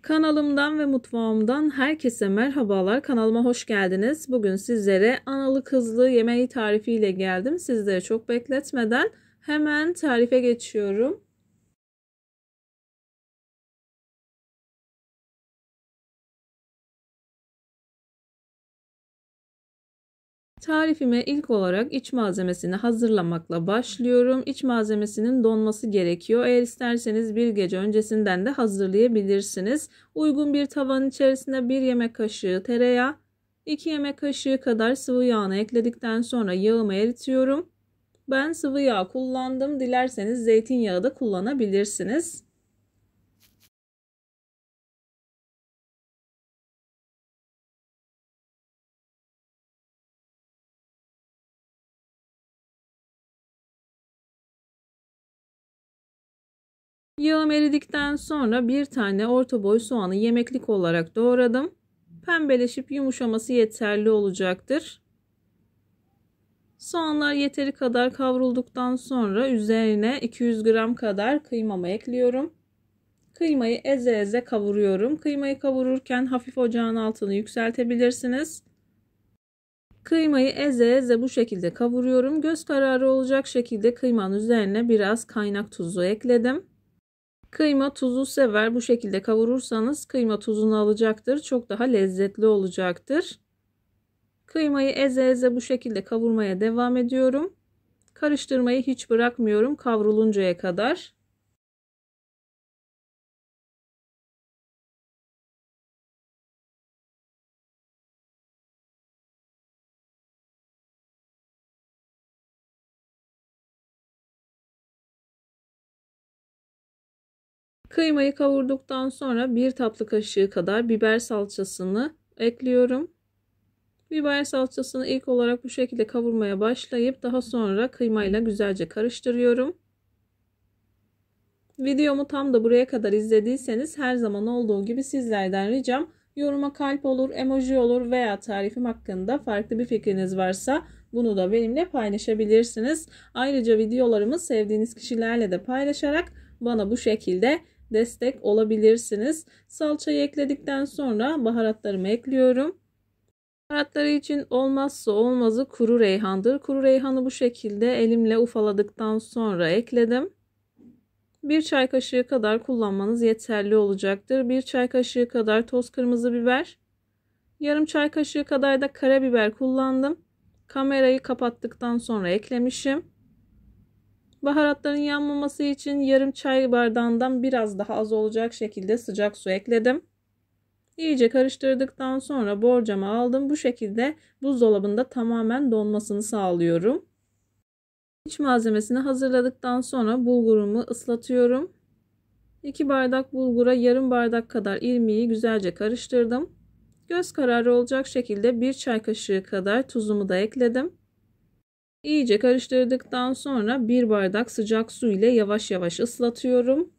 Kanalımdan ve mutfağımdan herkese merhabalar. Kanalıma hoş geldiniz. Bugün sizlere analı kızlı yemeği tarifiyle geldim. Sizleri çok bekletmeden hemen tarife geçiyorum. Tarifime ilk olarak iç malzemesini hazırlamakla başlıyorum. İç malzemesinin donması gerekiyor. Eğer isterseniz bir gece öncesinden de hazırlayabilirsiniz. Uygun bir tavanın içerisine 1 yemek kaşığı tereyağı, 2 yemek kaşığı kadar sıvı yağını ekledikten sonra yağımı eritiyorum. Ben sıvı yağ kullandım. Dilerseniz zeytinyağı da kullanabilirsiniz. Yağım eridikten sonra bir tane orta boy soğanı yemeklik olarak doğradım. Pembeleşip yumuşaması yeterli olacaktır. Soğanlar yeteri kadar kavrulduktan sonra üzerine 200 gram kadar kıymamı ekliyorum. Kıymayı eze eze kavuruyorum. Kıymayı kavururken hafif ocağın altını yükseltebilirsiniz. Kıymayı eze eze bu şekilde kavuruyorum. Göz kararı olacak şekilde kıymanın üzerine biraz kaynak tuzu ekledim. Kıyma tuzu sever. Bu şekilde kavurursanız kıyma tuzunu alacaktır. Çok daha lezzetli olacaktır. Kıymayı eze eze bu şekilde kavurmaya devam ediyorum. Karıştırmayı hiç bırakmıyorum kavruluncaya kadar. Kıymayı kavurduktan sonra 1 tatlı kaşığı kadar biber salçasını ekliyorum. Biber salçasını ilk olarak bu şekilde kavurmaya başlayıp daha sonra kıymayla güzelce karıştırıyorum. Videomu tam da buraya kadar izlediyseniz her zaman olduğu gibi sizlerden ricam yoruma kalp olur, emoji olur veya tarifim hakkında farklı bir fikriniz varsa bunu da benimle paylaşabilirsiniz. Ayrıca videolarımı sevdiğiniz kişilerle de paylaşarak bana bu şekilde destek olabilirsiniz. Salçayı ekledikten sonra baharatlarımı ekliyorum. Baharatları için olmazsa olmazı kuru reyhandır. Kuru reyhanı bu şekilde elimle ufaladıktan sonra ekledim. 1 çay kaşığı kadar kullanmanız yeterli olacaktır. 1 çay kaşığı kadar toz kırmızı biber, yarım çay kaşığı kadar da karabiber kullandım. Kamerayı kapattıktan sonra eklemişim. Baharatların yanmaması için yarım çay bardağından biraz daha az olacak şekilde sıcak su ekledim. İyice karıştırdıktan sonra borcama aldım. Bu şekilde buzdolabında tamamen donmasını sağlıyorum. İç malzemesini hazırladıktan sonra bulgurumu ıslatıyorum. 2 bardak bulgura yarım bardak kadar irmiği güzelce karıştırdım. Göz kararı olacak şekilde 1 çay kaşığı kadar tuzumu da ekledim. İyice karıştırdıktan sonra 1 bardak sıcak su ile yavaş yavaş ıslatıyorum.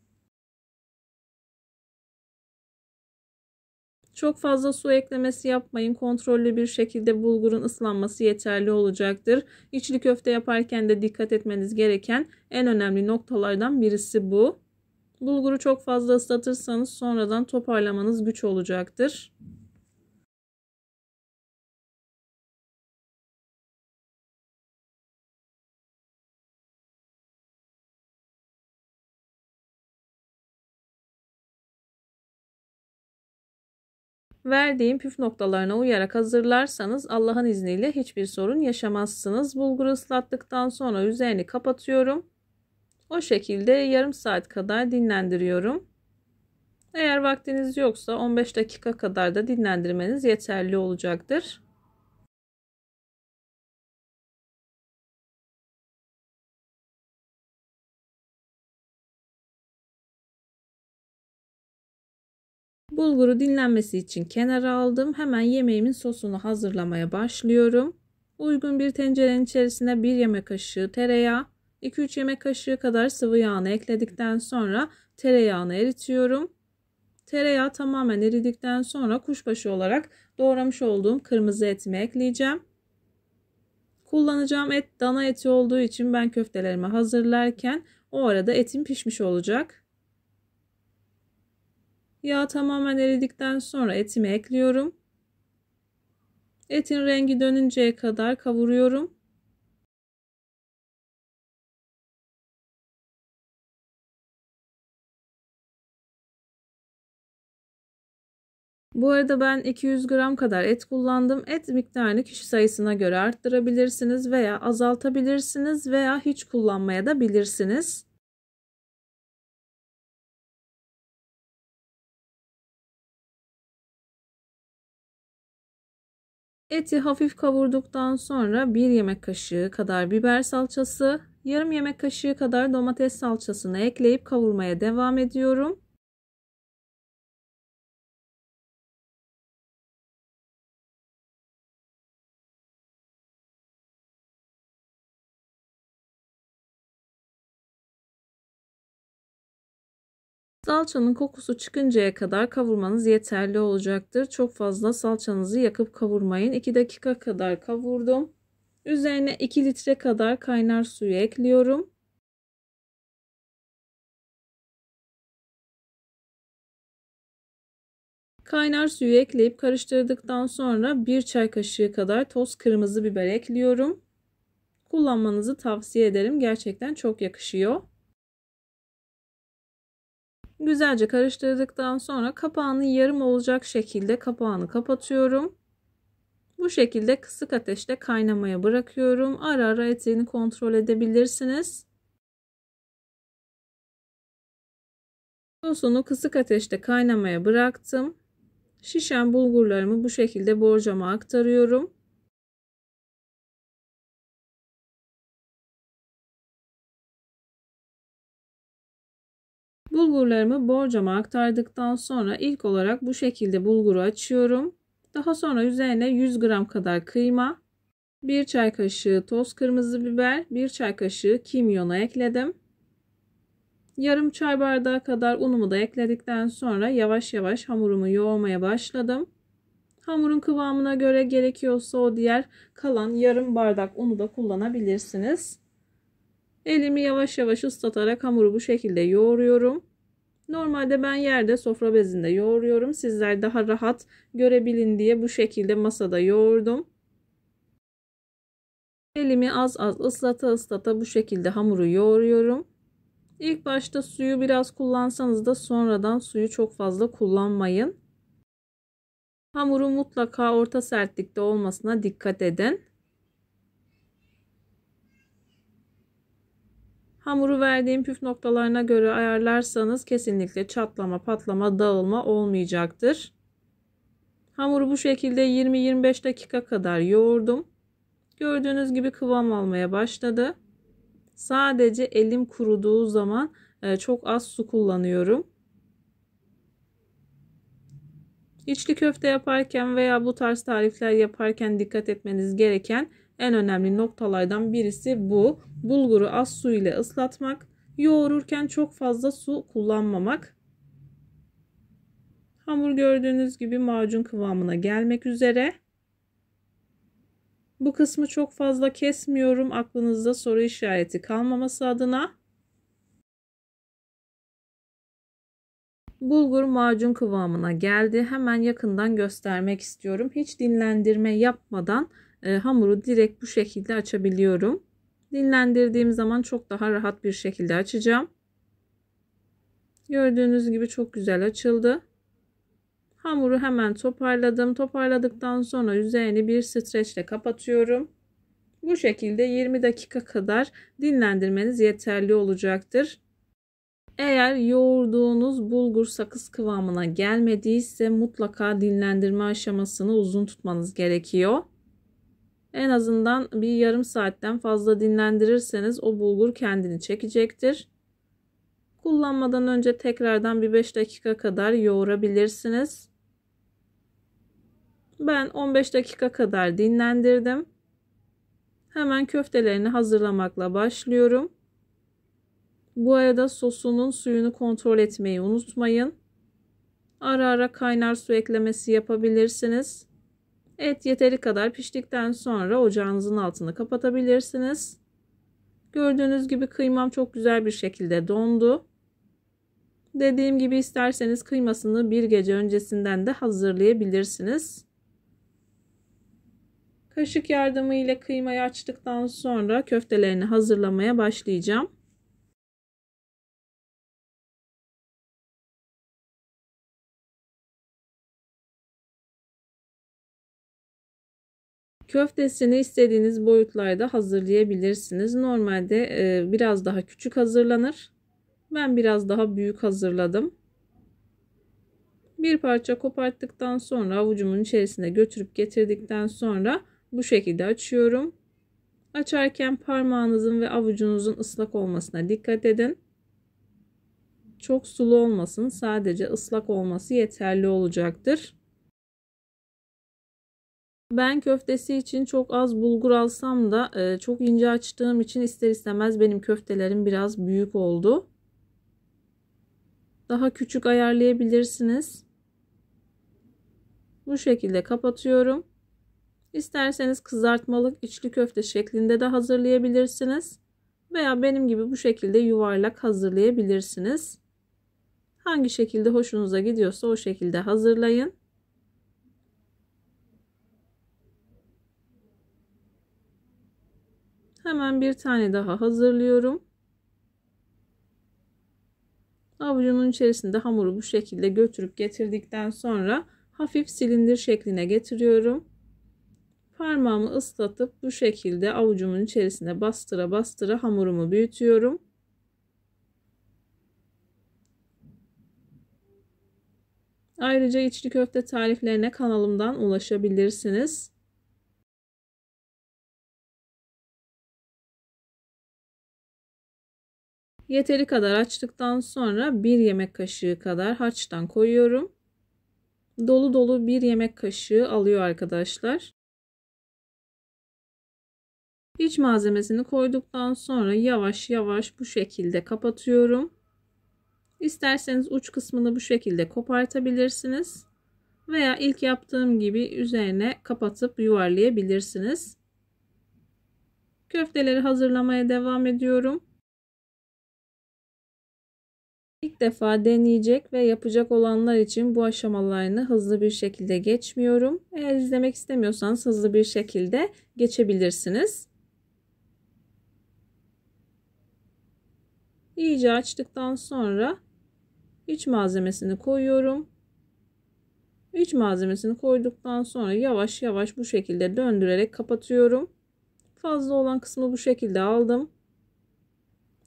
Çok fazla su eklemesi yapmayın. Kontrollü bir şekilde bulgurun ıslanması yeterli olacaktır. İçli köfte yaparken de dikkat etmeniz gereken en önemli noktalardan birisi bu. Bulguru çok fazla ıslatırsanız sonradan toparlamanız güç olacaktır. Verdiğim püf noktalarına uyarak hazırlarsanız Allah'ın izniyle hiçbir sorun yaşamazsınız. Bulguru ıslattıktan sonra üzerini kapatıyorum. O şekilde yarım saat kadar dinlendiriyorum. Eğer vaktiniz yoksa 15 dakika kadar da dinlendirmeniz yeterli olacaktır. Bulguru dinlenmesi için kenara aldım. Hemen yemeğimin sosunu hazırlamaya başlıyorum. Uygun bir tencerenin içerisine 1 yemek kaşığı tereyağı, 2-3 yemek kaşığı kadar sıvı yağını ekledikten sonra tereyağını eritiyorum. Tereyağı tamamen eridikten sonra kuşbaşı olarak doğramış olduğum kırmızı etimi ekleyeceğim. Kullanacağım et dana eti olduğu için ben köftelerimi hazırlarken o arada etim pişmiş olacak. Yağ tamamen eridikten sonra etimi ekliyorum. Etin rengi dönünceye kadar kavuruyorum. Bu arada ben 200 gram kadar et kullandım. Et miktarını kişi sayısına göre arttırabilirsiniz veya azaltabilirsiniz veya hiç kullanmaya da bilirsiniz. Eti hafif kavurduktan sonra 1 yemek kaşığı kadar biber salçası, yarım yemek kaşığı kadar domates salçasını ekleyip kavurmaya devam ediyorum. Salçanın kokusu çıkıncaya kadar kavurmanız yeterli olacaktır. Çok fazla salçanızı yakıp kavurmayın. 2 dakika kadar kavurdum. Üzerine 2 litre kadar kaynar suyu ekliyorum. Kaynar suyu ekleyip karıştırdıktan sonra 1 çay kaşığı kadar toz kırmızı biber ekliyorum. Kullanmanızı tavsiye ederim. Gerçekten çok yakışıyor. Güzelce karıştırdıktan sonra kapağını yarım olacak şekilde kapağını kapatıyorum. Bu şekilde kısık ateşte kaynamaya bırakıyorum. Ara ara etini kontrol edebilirsiniz. Sosunu kısık ateşte kaynamaya bıraktım. Şişen bulgurlarımı bu şekilde borcama aktarıyorum. Bulgurlarımı borcama aktardıktan sonra ilk olarak bu şekilde bulguru açıyorum. Daha sonra üzerine 100 gram kadar kıyma, 1 çay kaşığı toz kırmızı biber, 1 çay kaşığı kimyonu ekledim. Yarım çay bardağı kadar unumu da ekledikten sonra yavaş yavaş hamurumu yoğurmaya başladım. Hamurun kıvamına göre gerekiyorsa o diğer kalan yarım bardak unu da kullanabilirsiniz. Elimi yavaş yavaş ıslatarak hamuru bu şekilde yoğuruyorum. Normalde ben yerde sofra bezinde yoğuruyorum. Sizler daha rahat görebilin diye bu şekilde masada yoğurdum. Elimi az az ıslata bu şekilde hamuru yoğuruyorum. İlk başta suyu biraz kullansanız da sonradan suyu çok fazla kullanmayın. Hamurun mutlaka orta sertlikte olmasına dikkat edin. Hamuru verdiğim püf noktalarına göre ayarlarsanız kesinlikle çatlama, patlama, dağılma olmayacaktır. Hamuru bu şekilde 20-25 dakika kadar yoğurdum. Gördüğünüz gibi kıvam almaya başladı. Sadece elim kuruduğu zaman çok az su kullanıyorum. İçli köfte yaparken veya bu tarz tarifler yaparken dikkat etmeniz gereken en önemli noktalardan birisi bu. Bulguru az su ile ıslatmak, yoğururken çok fazla su kullanmamak. Hamur gördüğünüz gibi macun kıvamına gelmek üzere. Bu kısmı çok fazla kesmiyorum aklınızda soru işareti kalmaması adına. Bulgur macun kıvamına geldi. Hemen yakından göstermek istiyorum. Hiç dinlendirme yapmadan hamuru direkt bu şekilde açabiliyorum. Dinlendirdiğim zaman çok daha rahat bir şekilde açacağım. Gördüğünüz gibi çok güzel açıldı. Hamuru hemen toparladım. Toparladıktan sonra üzerini bir streçle kapatıyorum. Bu şekilde 20 dakika kadar dinlendirmeniz yeterli olacaktır. Eğer yoğurduğunuz bulgur sakız kıvamına gelmediyse mutlaka dinlendirme aşamasını uzun tutmanız gerekiyor. En azından bir yarım saatten fazla dinlendirirseniz o bulgur kendini çekecektir. Kullanmadan önce tekrardan bir 5 dakika kadar yoğurabilirsiniz. Ben 15 dakika kadar dinlendirdim. Hemen köftelerini hazırlamakla başlıyorum. Bu arada sosunun suyunu kontrol etmeyi unutmayın. Ara ara kaynar su eklemesi yapabilirsiniz. Et yeteri kadar piştikten sonra ocağınızın altını kapatabilirsiniz. Gördüğünüz gibi kıymam çok güzel bir şekilde dondu. Dediğim gibi isterseniz kıymasını bir gece öncesinden de hazırlayabilirsiniz. Kaşık yardımıyla kıymayı açtıktan sonra köftelerini hazırlamaya başlayacağım. Köftesini istediğiniz boyutlarda hazırlayabilirsiniz. Normalde biraz daha küçük hazırlanır. Ben biraz daha büyük hazırladım. Bir parça koparttıktan sonra avucumun içerisine götürüp getirdikten sonra bu şekilde açıyorum. Açarken parmağınızın ve avucunuzun ıslak olmasına dikkat edin. Çok sulu olmasın, sadece ıslak olması yeterli olacaktır. Ben köftesi için çok az bulgur alsam da çok ince açtığım için ister istemez benim köftelerim biraz büyük oldu. Daha küçük ayarlayabilirsiniz. Bu şekilde kapatıyorum. İsterseniz kızartmalık içli köfte şeklinde de hazırlayabilirsiniz. Veya benim gibi bu şekilde yuvarlak hazırlayabilirsiniz. Hangi şekilde hoşunuza gidiyorsa o şekilde hazırlayın. Hemen bir tane daha hazırlıyorum. Avucumun içerisinde hamuru bu şekilde götürüp getirdikten sonra hafif silindir şekline getiriyorum. Parmağımı ıslatıp bu şekilde avucumun içerisine bastıra bastıra hamurumu büyütüyorum. Ayrıca içli köfte tariflerine kanalımdan ulaşabilirsiniz. Yeteri kadar açtıktan sonra 1 yemek kaşığı kadar harçtan koyuyorum. Dolu dolu 1 yemek kaşığı alıyor arkadaşlar. İç malzemesini koyduktan sonra yavaş yavaş bu şekilde kapatıyorum. İsterseniz uç kısmını bu şekilde kopartabilirsiniz. Veya ilk yaptığım gibi üzerine kapatıp yuvarlayabilirsiniz. Köfteleri hazırlamaya devam ediyorum. İlk defa deneyecek ve yapacak olanlar için bu aşamalarını hızlı bir şekilde geçmiyorum. Eğer izlemek istemiyorsanız hızlı bir şekilde geçebilirsiniz. İyice açtıktan sonra iç malzemesini koyuyorum. İç malzemesini koyduktan sonra yavaş yavaş bu şekilde döndürerek kapatıyorum. Fazla olan kısmı bu şekilde aldım.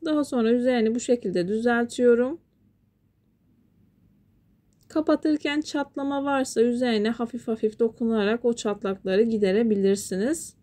Daha sonra üzerini bu şekilde düzeltiyorum. Kapatırken çatlama varsa üzerine hafif hafif dokunarak o çatlakları giderebilirsiniz.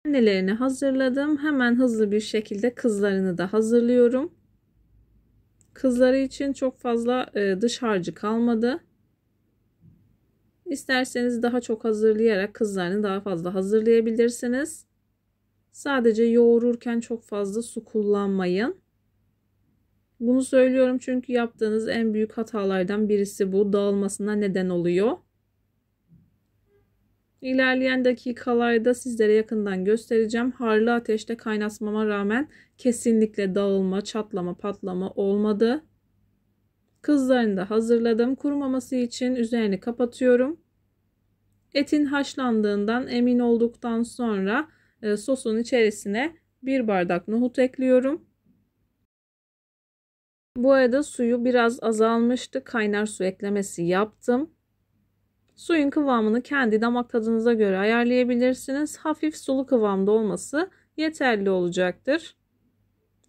Annelerini hazırladım. Hemen hızlı bir şekilde kızlarını da hazırlıyorum. Kızları için çok fazla dış harcı kalmadı. İsterseniz daha çok hazırlayarak kızlarını daha fazla hazırlayabilirsiniz. Sadece yoğururken çok fazla su kullanmayın. Bunu söylüyorum çünkü yaptığınız en büyük hatalardan birisi bu. Dağılmasına neden oluyor. İlerleyen dakikalarda sizlere yakından göstereceğim. Harlı ateşte kaynatmama rağmen kesinlikle dağılma, çatlama, patlama olmadı. Kızlarını da hazırladım. Kurumaması için üzerini kapatıyorum. Etin haşlandığından emin olduktan sonra sosun içerisine 1 bardak nohut ekliyorum. Bu arada suyu biraz azalmıştı. Kaynar su eklemesi yaptım. Suyun kıvamını kendi damak tadınıza göre ayarlayabilirsiniz. Hafif sulu kıvamda olması yeterli olacaktır.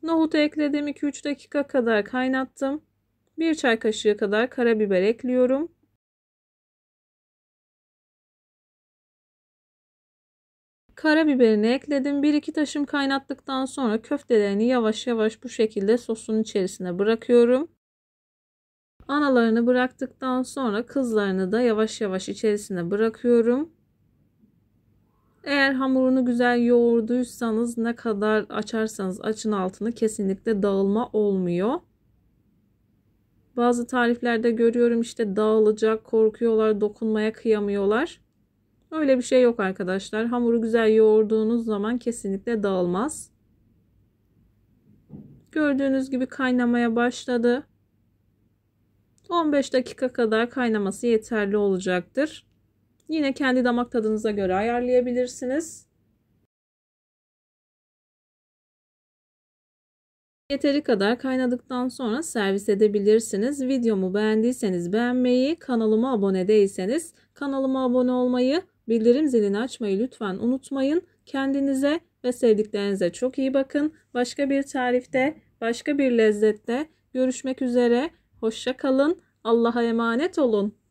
Nohutu ekledim. 2-3 dakika kadar kaynattım. 1 çay kaşığı kadar karabiber ekliyorum. Karabiberini ekledim. 1-2 taşım kaynattıktan sonra köftelerini yavaş yavaş bu şekilde sosun içerisine bırakıyorum. Analarını bıraktıktan sonra kızlarını da yavaş yavaş içerisine bırakıyorum. Eğer hamurunu güzel yoğurduysanız ne kadar açarsanız açın altını kesinlikle dağılma olmuyor. Bazı tariflerde görüyorum işte dağılacak, korkuyorlar, dokunmaya kıyamıyorlar. Öyle bir şey yok arkadaşlar. Hamuru güzel yoğurduğunuz zaman kesinlikle dağılmaz. Gördüğünüz gibi kaynamaya başladı. 15 dakika kadar kaynaması yeterli olacaktır. Yine kendi damak tadınıza göre ayarlayabilirsiniz. Yeteri kadar kaynadıktan sonra servis edebilirsiniz. Videomu beğendiyseniz beğenmeyi, kanalıma abone değilseniz kanalıma abone olmayı, bildirim zilini açmayı lütfen unutmayın. Kendinize ve sevdiklerinize çok iyi bakın. Başka bir tarifte, başka bir lezzette görüşmek üzere. Hoşça kalın. Allah'a emanet olun.